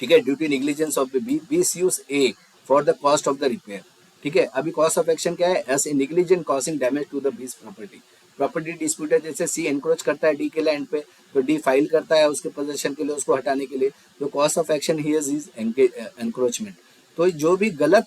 ठीक है, due to negligence of B, B sues A for the cost of the repair. ठीक है। अभी कॉज ऑफ एक्शन क्या है, A's negligent causing damage to the B's property. Property dispute है, जैसे सी एनक्रोच करता है डी के लैंड पे, तो डी फाइल करता है उसके पोजेशन के लिए, उसको हटाने के लिए, तो cause of action here is encroachment. तो जो भी गलत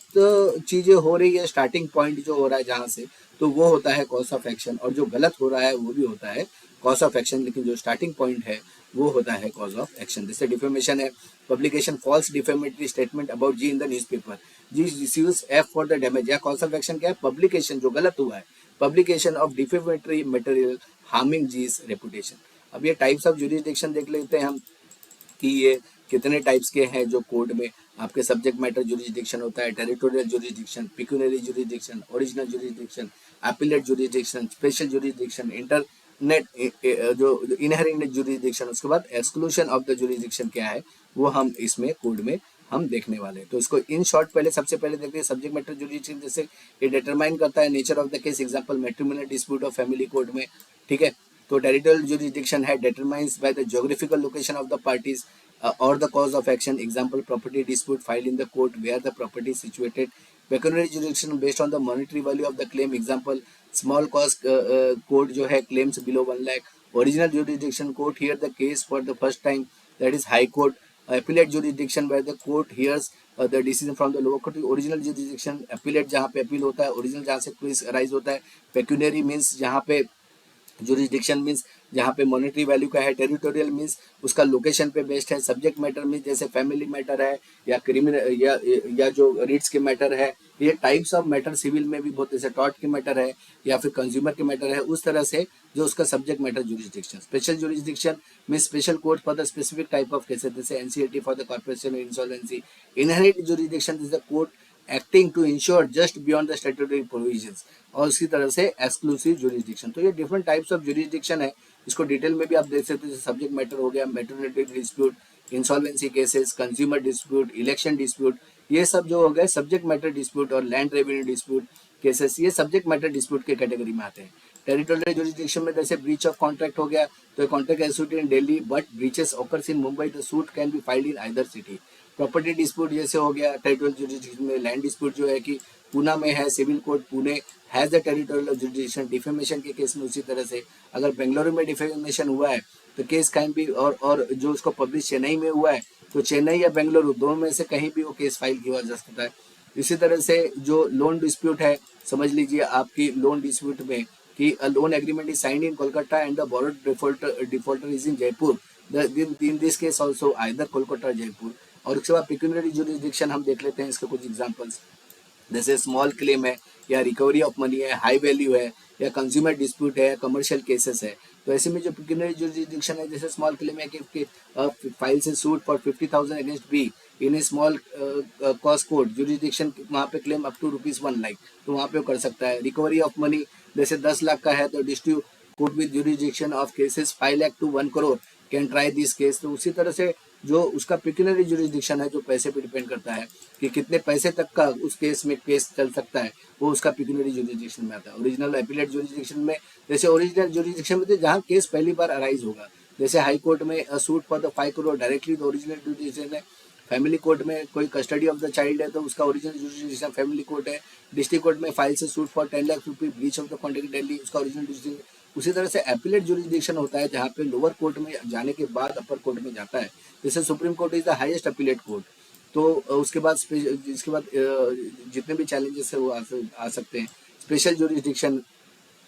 चीजें हो रही है, स्टार्टिंग पॉइंट जो हो रहा है जहां से, तो वो होता है कॉज ऑफ एक्शन, और जो गलत हो रहा है वो भी होता है कॉज ऑफ एक्शन, लेकिन जो स्टार्टिंग पॉइंट है वो होता है कॉज ऑफ एक्शन। जैसे डिफेमेशन है, publication false defamatory statement about G in the newspaper, G receives F for the damage. या कॉज ऑफ एक्शन क्या है, पब्लिकेशन जो गलत हुआ है, publication of defamatory material harming G's reputation. अब ये टाइप्स ऑफ जुरिस्डिक्शन देख लेते हैं हम कि ये कितने टाइप्स के हैं जो कोड में आपके सब्जेक्ट मैटर जुरिस्डिक्शन होता है, territorial jurisdiction, pecuniary jurisdiction, original jurisdiction, appellate jurisdiction, special jurisdiction, internet जो इनहेरेंट जुरिस्डिक्शन, उसके बाद एक्सक्लूशन ऑफ द जुरिस्डिक्शन क्या है वो हम इसमें कोड में हम देखने वाले हैं। तो इसको इन शॉर्ट पहले सबसे पहले देखते हैं सब्जेक्ट मैटर जुरिस्डिक्शन। जैसे ये डिटरमाइन करता है nature of the case, example matrimonial dispute of family court में, ठीक है। तो टेरिटोरियल जुरिस्डिक्शन है, determines by the geographical location of the parties or the cause of action, example property dispute filed in the court where the property is situated. Pecuniary jurisdiction based on the monetary value of the claim, example small cause court जो है claims below 1 lakh. Original jurisdiction court hear the case for the first time, that is high court. Appellate jurisdiction where the court hears the decision from the lower court. Original jurisdiction appellate जहाँ पे अपील होता है, ओरिजिनल जहाँ से केस अराइज होता है, पेक्यूनरी मीन्स जहाँ पे जुरिस्डिक्शन मीन्स जहाँ पे मॉनेटरी वैल्यू का है, टेरिटोरियल मीन्स उसका लोकेशन पे बेस्ड है, सब्जेक्ट मैटर मीन्स जैसे फैमिली मैटर है या क्रिमिनल या जो रिट्स के मैटर है, ये टाइप्स ऑफ मैटर सिविल में भी बहुत, जैसे टॉर्ट के मैटर है या फिर कंज्यूमर के मैटर है, उस तरह से जो उसका subject matter jurisdiction. Special jurisdiction means special court for the specific type of cases, जैसे NCLT for the corporation insolvency. Inherent jurisdiction is the court acting to ensure just beyond the statutory provisions, और उसी तरह से एक्सक्लूसिव जुरिस्डिक्शन। तो ये डिफरेंट टाइप्स ऑफ जुरिस्डिक्शन है, इसको डिटेल में भी आप देख सकते हैं। सब्जेक्ट मैटर हो गया, maternity dispute, insolvency cases, consumer dispute, election dispute, ये सब जो हो गए सब्जेक्ट मैटर डिस्प्यूट, और लैंड रेवेन्यू डिस्प्यूट केसेस, ये सब्जेक्ट मैटर डिस्प्यूट के कैटेगरी में आते हैं। टेरिटोरियल जुरिस्डिक्शन में जैसे ब्रीच ऑफ कॉन्ट्रैक्ट हो गया, तो contract executed in Delhi but breaches occurs in Mumbai, the suit can be filed in either city. Property dispute जैसे हो गया टेरिटोरियल जुरिस्डिक्शन में, लैंड डिस्प्यूट जो है कि पूना में है, civil court Pune has the territorial jurisdiction. Defamation के केस में उसी तरह से अगर बेंगलुरु में डिफेमेशन हुआ है तो केस कैन बी, और जो उसको पब्लिश चेन्नई में हुआ है तो चेन्नई या बेंगलुरु दोनों में से कहीं भी वो केस फाइल किया जा सकता है। इसी तरह से जो लोन डिस्प्यूट है, समझ लीजिए आपकी लोन डिस्प्यूट में कि loan agreement is signed in Kolkata and the borrowed defaulter is in Jaipur, in this case also either Kolkata और जयपुर। और उसके बाद पिक्यूनरी जुरिस्डिक्शन हम देख लेते हैं, इसके कुछ एग्जांपल्स, जैसे स्मॉल क्लेम है या रिकवरी ऑफ मनी है, हाई वैल्यू है या कंज्यूमर डिस्प्यूट है, कमर्शियल केसेस है। तो ऐसे में जो पिक्यूनरी जुरिस्डिक्शन है, जैसे स्मॉल क्लेम है कि फाइल से suit for 50,000 against be in A small cost court jurisdiction, वहाँ पे क्लेम अप टू ₹1 लाख, तो वहाँ पे वो कर सकता है। रिकवरी ऑफ मनी जैसे 10 लाख का है तो district court with jurisdiction of cases 5 lakh to 1 crore can try this case. तो उसी तरह से जो उसका पिक्यूनरी जुरिस्डिक्शन है, जो पैसे पे डिपेंड करता है कि कितने पैसे तक का उस केस में केस चल सकता है, वो उसका पिक्यूनरी जुरिस्डिक्शन में आता है। ओरिजिनल एपिलेट जुरिस्डिक्शन में, जैसे ओरिजिनल जुरिस्डिक्शन में जहाँ केस पहली बार अराइज होगा, जैसे हाई कोर्ट में suit for the 5 crore directly तो ओरिजिनल जुरिस्डिक्शन है। फैमिली कोर्ट में कोई कस्टडी ऑफ द चाइल्ड है तो उसका ओरिजिनल जुरिस्डिक्शन फैमिली कोर्ट है। डिस्ट्रिक्ट कोर्ट में फाइल से सूट फॉर 10 लाख रुपये breach of the contract Delhi, उसका ओरिजिनल जुरिस्डिक्शन। उसी तरह से एपिलेट जुरिस्डिक्शन होता है जहाँ पे लोअर कोर्ट में जाने के बाद अपर कोर्ट में जाता है, जैसे supreme court is the highest appellate court. तो उसके बाद इसके बाद जितने भी चैलेंजेस है वो आ सकते हैं। स्पेशल जुरिस्डिक्शन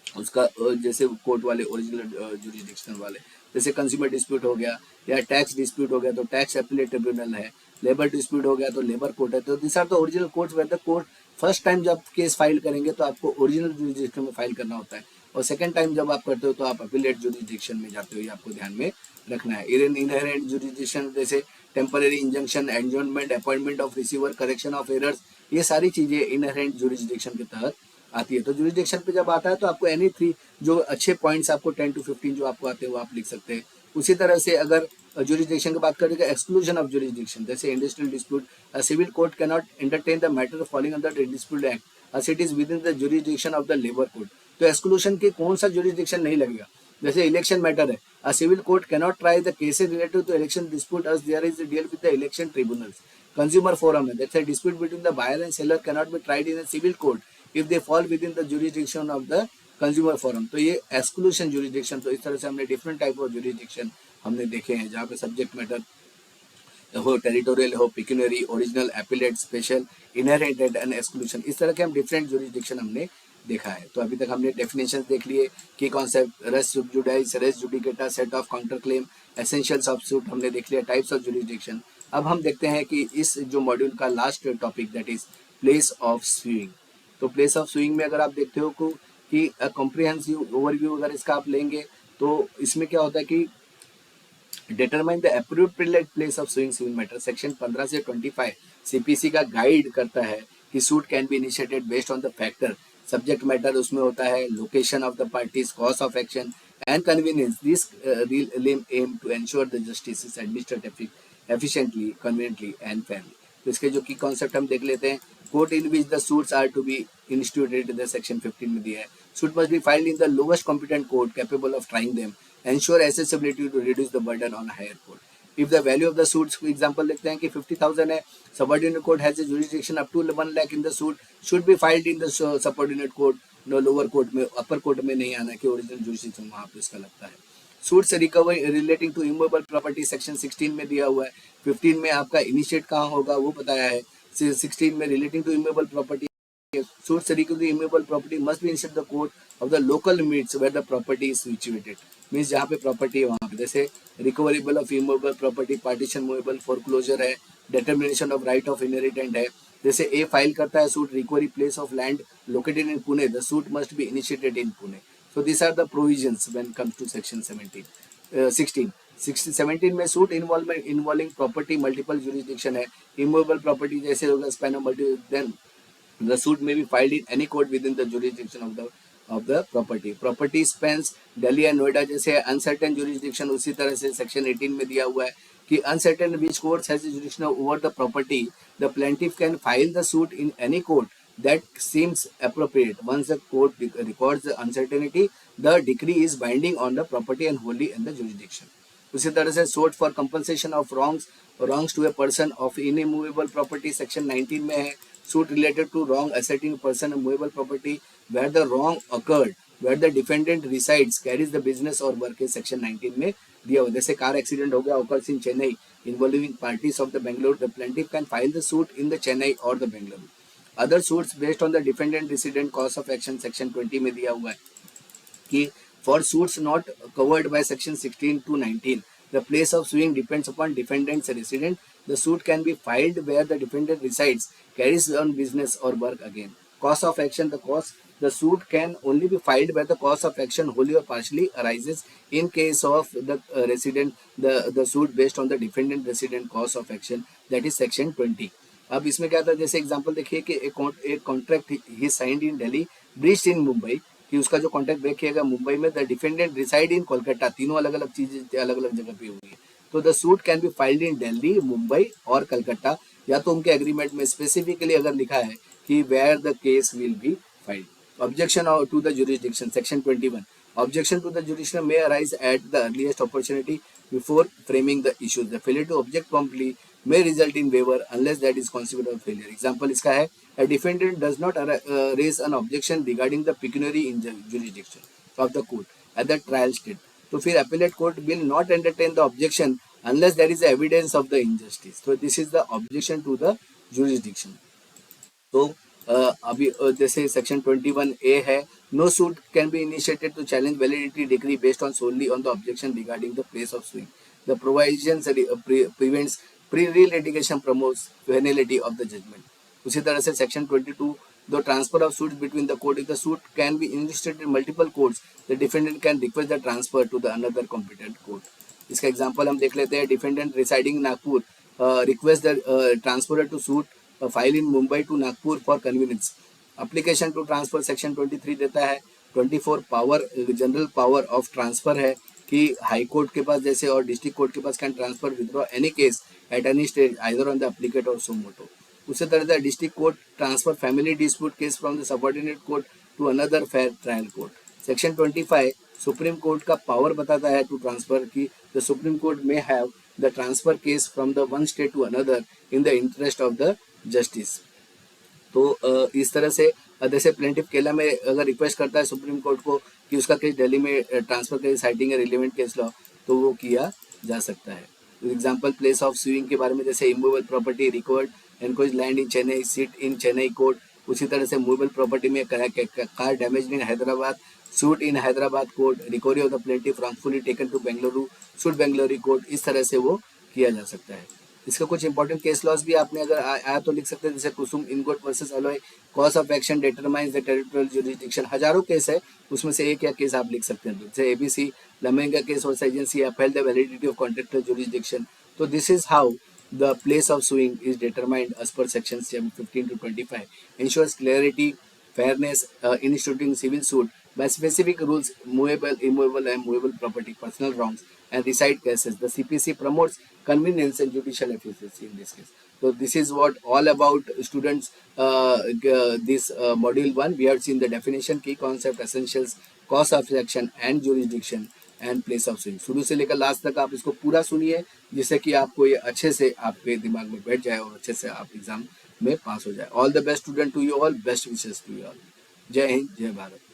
उसका जैसे कोर्ट वाले ओरिजिनल जुरिस्डिक्शन वाले, जैसे कंज्यूमर डिस्प्यूट हो गया या टैक्स डिस्प्यूट हो गया तो टैक्स अपीलेट ट्रिब्यूनल है, लेबर डिस्प्यूट हो गया तो लेबर कोर्ट है। तो this are the original courts where the court first time जब केस फाइल करेंगे तो आपको ओरिजिनल जुरिस्डिक्शन में फाइल करना होता है, और सेकंड टाइम जब आप करते हो तो आप अपीलेट जुरिस्डिक्शन में जाते हो, ये आपको ध्यान में रखना है। इनहेरेंट जुरिस्डिक्शन जैसे temporary injunction, adjournment, appointment of receiver, correction of errors, ये सारी चीजें इनहेरेंट जुरिस्डिक्शन के तहत आती है। तो जुरिस्डिक्शन पे जब आता है तो आपको एनी 3 जो अच्छे पॉइंट्स आपको 10 to 15 जो आपको आते हैं वो आप लिख सकते हैं। उसी तरह से अगर जुरिस्डिक्शन की बात करें, एक्सक्लूजन ऑफ जुरिस्डिक्शन, जैसे industrial dispute, civil court can not entertain the matter falling under the dispute act as it is within the jurisdiction of the labor court। तो एक्सक्लूशन के कौन सा जुरिस्डिक्शन नहीं लगेगा, जैसे इलेक्शन मैटर है, a civil court cannot try the cases related to election dispute as there is a deal with the election tribunals। Consumer forum है, that's a dispute between the buyer and seller can not be tried in a civil court if they fall within the jurisdiction of the consumer forum. तो ये एक्सक्लूशन जुरिडिक्शन, तो इस तरह से हमने डिफरेंट टाइप ऑफ जुरिडिक्शन हमने देखे हैं, जहाँ पे सब्जेक्ट मैटर हो, टेरिटोरियल हो, pecuniary, original, appellate, special, inherent and exclusion, इस तरह के हम डिफरेंट जुरिडिक्शन हमने देखा है। तो अभी तक हमने डेफिनेशंस देख लिए कि concept, res judice, res judicata, set off counter claim, essentials of suit हमने देख लिया, टाइप्स ऑफ जुरिडिक्शन। अब हम देखते हैं कि इस जो मॉड्यूल का last topic that is place of swing. तो प्लेस ऑफ स्विंग में अगर आप देखते हो कि कॉम्प्रिहेंसिव ओवरव्यू अगर इसका आप लेंगे तो इसमें क्या होता है कि determine the appropriate place of suing civil matter, section 15 से 25 सीपीसी का गाइड करता है कि suit can be initiated based on the factor, subject matter उसमें होता है, location of the parties, cause of action and convenience, this aim to ensure the justice is administered efficiently, conveniently and fairly. तो इसके जो की कॉन्सेप्ट हम देख लेते हैं। Court in which the suits are to be instituted, the section 15 में दिया है, suit must be filed in the lowest competent court capable of trying them, ensure accessibility to reduce the burden on higher court. If the value of the suits, for example देखते हैं कि 50,000 है, subordinate court has a jurisdiction up to 1 lakh in the suit, should be filed in the subordinate court, no lower court में, upper court में नहीं आना कि original jurisdiction वहाँ पे इसका लगता है। Suits recover relating to immovable property section 16 में दिया हुआ है, 15 में आपका initiate कहाँ होगा वो बताया है, 16 में relating to immovable property, suits recover the immovable property must be instead the court of the local limits where the property is situated, means जहाँ पे प्रॉपर्टी है वहाँ पे, जैसे recoverable of immovable property, partition movable, foreclosure है, determination of right of inheritance है। जैसे ए फाइल करता है suit recovery place of land located in Pune, the suit must be initiated in Pune. So this are the provisions when comes to section 16 17 में suit involving property multiple jurisdiction है, इमूवेबल प्रॉपर्टी जैसे होगा span of multi, then the suit may be filed in any court within the jurisdiction of the property. Property spans Delhi and Noida जैसे uncertain jurisdiction, उसी तरह से section 18 में दिया हुआ है कि uncertain which court has jurisdiction over the property, the plaintiff can file the suit in any court that seems appropriate. Once the court records the uncertainty, the decree is binding on the property and wholly in the jurisdiction. उसी तरह से suit for compensation of wrongs to a person of inimmovable property section 19 में है, suit related to wrong asserting person of movable property where the wrong occurred, where the defendant resides, carries the business or work है section 19 में दिया हुआ। जैसे कार एक्सीडेंट हो गया occurs in Chennai involving parties of the Bangalore, the plaintiff can file the suit in the Chennai or the Bangalore. Other suits based on the defendant resident cause of action section 20 में दिया हुआ है कि for suits not covered by section 16 to 19, the place of suing depends upon defendant's resident. The suit can be filed where the defendant resides, carries on business or work again. Cause of action, the suit can only be filed where the cause of action wholly or partially arises. In case of the resident, the suit based on the defendant resident cause of action, that is section 20. अब इसमें क्या था, जैसे एग्जांपल देखिए कि एक कॉन्ट्रैक्ट ही signed in Delhi, breached in Mumbai, कि उसका जो कॉन्ट्रैक्ट ब्रेक किया गया मुंबई में, the defendant reside in Kolkata, तीनों अलग अलग चीजें अलग अलग जगह पे हुई है, तो the suit can be filed इन दिल्ली, मुंबई और कलकत्ता, या तो उनके एग्रीमेंट में स्पेसिफिकली अगर लिखा है कि where the case will be filed. Objection to the jurisdiction section 21, objection to the jurisdiction may arise at the earliest opportunity before framing the issues. The failure to object promptly may result in waiver unless that is considered a failure. Example इसका है, a defendant does not raise an objection regarding the pecuniary jurisdiction of the court at the trial stage. तो फिर appellate court will not entertain the objection unless there is evidence of the injustice. So this is the objection to the jurisdiction. तो अभी जैसे सेक्शन 21A है, no suit can be initiated to challenge validity degree based on solely on the objection regarding the place of suing, the provisions prevents pre litigation promotes finality of the judgment. उसी तरह से section 22, the transfer of suit between the court, if the suit can be initiated in multiple courts, the defendant can request the transfer to the another competent court. इसका एग्जांपल हम देख लेते हैं, defendant residing Nagpur request the transfer to suit file in Mumbai to Nagpur for convenience. Application to transfer section 23 देता है। 24 power, general power of transfer है कि हाई कोर्ट के पास जैसे और डिस्ट्रिक्ट कोर्ट के पास can transfer withdraw any case at any stage either on the applicant or suo motu. उसी तरह से district court transfer family dispute case from the subordinate court to another fair trial court. Section 25 supreme court का पावर बताता है टू ट्रांसफर की द सुप्रीम कोर्ट में have the transfer case from the one state to another in the interest of the justice. तो इस तरह से जैसे प्लेंटिफ केला में अगर रिक्वेस्ट करता है सुप्रीम कोर्ट को कि उसका केस दिल्ली में ट्रांसफर करे साइटिंग है रिलेवेंट केस लॉ, तो वो किया जा सकता है। एग्जाम्पल प्लेस ऑफ सुइंग के बारे में, जैसे immovable property recovered encroach land in Chennai suit in Chennai court. उसी तरह से मूवेबल प्रॉपर्टी में car damage in Hyderabad suit in Hyderabad court. Recovery of the plaintiff wrongfully taken to Bengaluru suit Bengaluru court. इस तरह से वो किया जा सकता है। इसका कुछ इंपॉर्टेंट केस लॉस भी आपने अगर आया तो लिख सकते हैं, जैसे Kusum ingot versus alloy cause of action determines the territorial jurisdiction. हजारों केस है, उसमें से एक या केस आप लिख सकते हैं, जैसे एबीसी लमेंगा case versus agency upheld the validity of contractual jurisdiction. तो this is how the place of suing is determined as per section 15 to 25, ensures clarity, fairness in instituting civil suit by specific rules, movable, immovable, and movable property, personal wrongs, and reside cases. The CPC promotes convenience and judicial efficiency in this case. So this is what all about students. This module 1 we have seen the definition, key concept, essentials, cause of action, and jurisdiction and place of suing। शुरू से लेकर लास्ट तक आप इसको पूरा सुनिए, जिससे कि आपको ये अच्छे से आपके दिमाग में बैठ जाए और अच्छे से आप एग्जाम में पास हो जाए। All the best student to you all, best wishes to you all. जय हिंद, जय भारत।